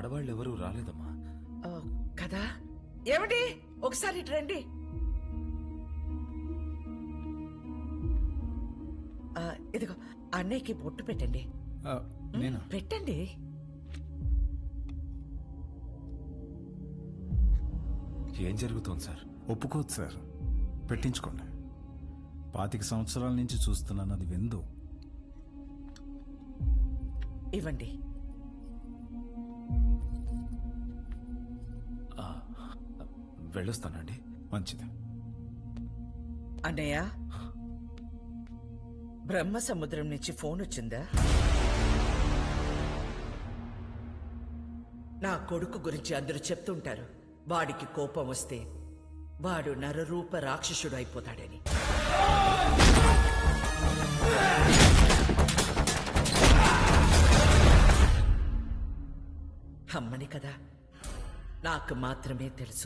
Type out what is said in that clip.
ఆడవాళ్ళు ఎవరూ రాలేదమ్మా. ఓ, కదా ఏమిటి ఒకసారి ఇటు రండి. ఇదిగో అన్నయ్యకి బొట్టు పెట్టండి. నేను పెట్టండి. ఏం జరుగుతోంది సార్? ఒప్పుకోదు సార్, పెట్టించుకోండి. 25 సంవత్సరాల నుంచి చూస్తున్నాను, అది విందు. ఇవ్వండి. వెళ్ళొస్తానండి. మంచిది. అన్నయ్య, బ్రహ్మ సముద్రం నుంచి ఫోన్ వచ్చిందా? నా కొడుకు గురించి అందరూ చెప్తుంటారు, వాడికి కోపం వస్తే వాడు నరరూప రాక్షసుడు అయిపోతాడని. అమ్మని కదా, నాకు మాత్రమే తెలుసు.